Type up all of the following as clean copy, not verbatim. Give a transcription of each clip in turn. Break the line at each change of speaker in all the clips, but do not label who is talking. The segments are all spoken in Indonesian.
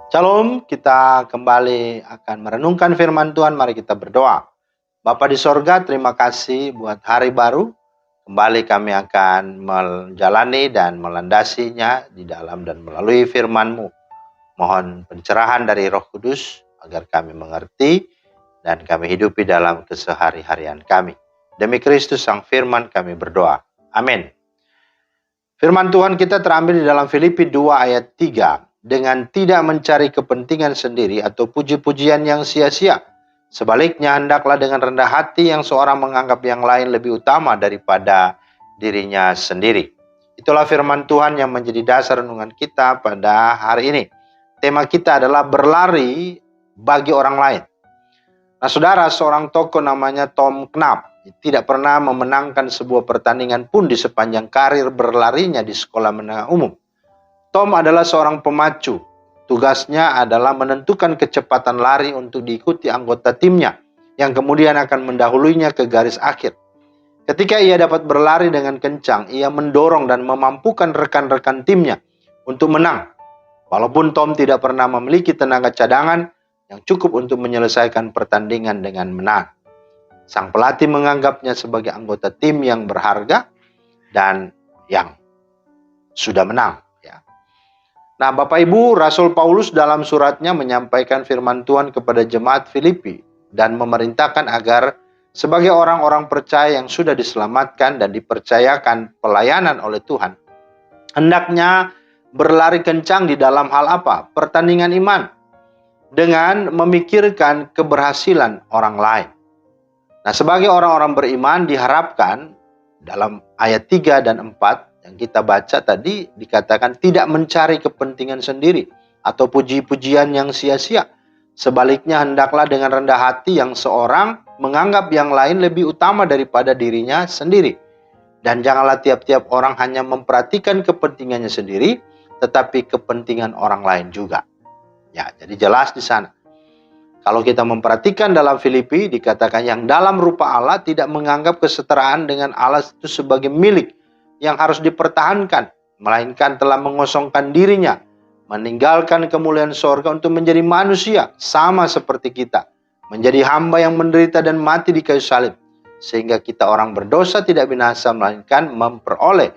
Shalom, kita kembali akan merenungkan firman Tuhan. Mari kita berdoa. Bapa di sorga, terima kasih buat hari baru. Kembali kami akan menjalani dan melandasinya di dalam dan melalui firman-Mu. Mohon pencerahan dari Roh Kudus agar kami mengerti dan kami hidupi dalam kesehari-harian kami. Demi Kristus Sang Firman kami berdoa. Amin. Firman Tuhan kita terambil di dalam Filipi 2 ayat 3. Dengan tidak mencari kepentingan sendiri atau puji-pujian yang sia-sia. Sebaliknya hendaklah dengan rendah hati yang seorang menganggap yang lain lebih utama daripada dirinya sendiri. Itulah firman Tuhan yang menjadi dasar renungan kita pada hari ini. Tema kita adalah berlari bagi orang lain. Nah saudara, seorang tokoh namanya Tom Knapp tidak pernah memenangkan sebuah pertandingan pun di sepanjang karir berlarinya di sekolah menengah umum. Tom adalah seorang pemacu. Tugasnya adalah menentukan kecepatan lari untuk diikuti anggota timnya yang kemudian akan mendahuluinya ke garis akhir. Ketika ia dapat berlari dengan kencang, ia mendorong dan memampukan rekan-rekan timnya untuk menang. Walaupun Tom tidak pernah memiliki tenaga cadangan yang cukup untuk menyelesaikan pertandingan dengan menang. Sang pelatih menganggapnya sebagai anggota tim yang berharga dan yang sudah menang. Nah, Bapak Ibu, Rasul Paulus dalam suratnya menyampaikan firman Tuhan kepada jemaat Filipi dan memerintahkan agar sebagai orang-orang percaya yang sudah diselamatkan dan dipercayakan pelayanan oleh Tuhan, hendaknya berlari kencang di dalam hal apa? Pertandingan iman, dengan memikirkan keberhasilan orang lain. Nah, sebagai orang-orang beriman diharapkan dalam ayat 3 dan 4 yang kita baca tadi dikatakan tidak mencari kepentingan sendiri atau puji-pujian yang sia-sia. Sebaliknya hendaklah dengan rendah hati yang seorang menganggap yang lain lebih utama daripada dirinya sendiri. Dan janganlah tiap-tiap orang hanya memperhatikan kepentingannya sendiri, tetapi kepentingan orang lain juga. Ya, jadi jelas di sana. Kalau kita memperhatikan dalam Filipi dikatakan yang dalam rupa Allah tidak menganggap kesetaraan dengan Allah itu sebagai milik yang harus dipertahankan, melainkan telah mengosongkan dirinya, meninggalkan kemuliaan sorga untuk menjadi manusia, sama seperti kita, menjadi hamba yang menderita dan mati di kayu salib, sehingga kita orang berdosa tidak binasa, melainkan memperoleh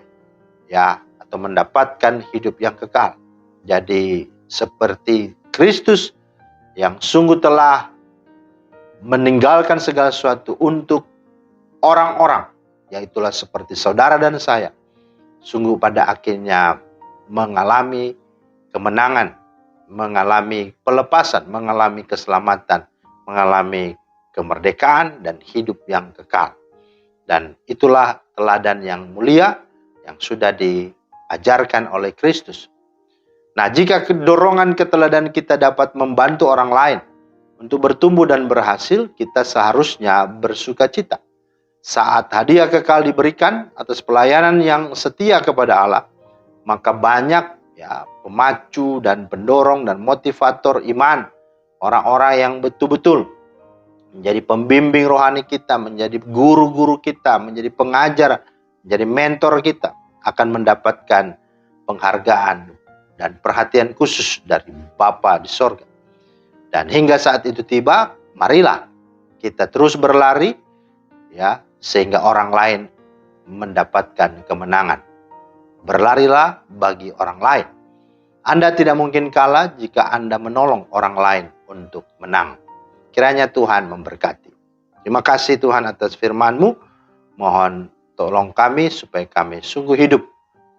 atau mendapatkan hidup yang kekal. Jadi seperti Kristus yang sungguh telah meninggalkan segala sesuatu untuk orang-orang, yaitulah seperti saudara dan saya, sungguh pada akhirnya mengalami kemenangan, mengalami pelepasan, mengalami keselamatan, mengalami kemerdekaan dan hidup yang kekal. Dan itulah teladan yang mulia yang sudah diajarkan oleh Kristus. Nah, jika dorongan keteladanan kita dapat membantu orang lain untuk bertumbuh dan berhasil, kita seharusnya bersuka cita. Saat hadiah kekal diberikan atas pelayanan yang setia kepada Allah, maka banyak pemacu dan pendorong dan motivator iman, orang-orang yang betul-betul menjadi pembimbing rohani kita, menjadi guru-guru kita, menjadi pengajar, menjadi mentor kita, akan mendapatkan penghargaan dan perhatian khusus dari Bapa di sorga. Dan hingga saat itu tiba, marilah kita terus berlari sehingga orang lain mendapatkan kemenangan. Berlarilah bagi orang lain. Anda tidak mungkin kalah jika Anda menolong orang lain untuk menang. Kiranya Tuhan memberkati. Terima kasih Tuhan atas firman-Mu. Mohon tolong kami supaya kami sungguh hidup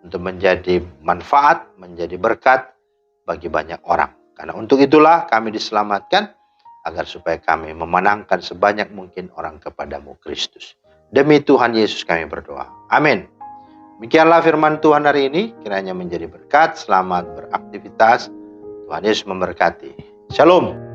untuk menjadi manfaat, menjadi berkat bagi banyak orang. Karena untuk itulah kami diselamatkan, agar supaya kami memenangkan sebanyak mungkin orang kepada-Mu Kristus. Demi Tuhan Yesus kami berdoa. Amin. Demikianlah firman Tuhan hari ini. Kiranya menjadi berkat. Selamat beraktivitas. Tuhan Yesus memberkati. Shalom.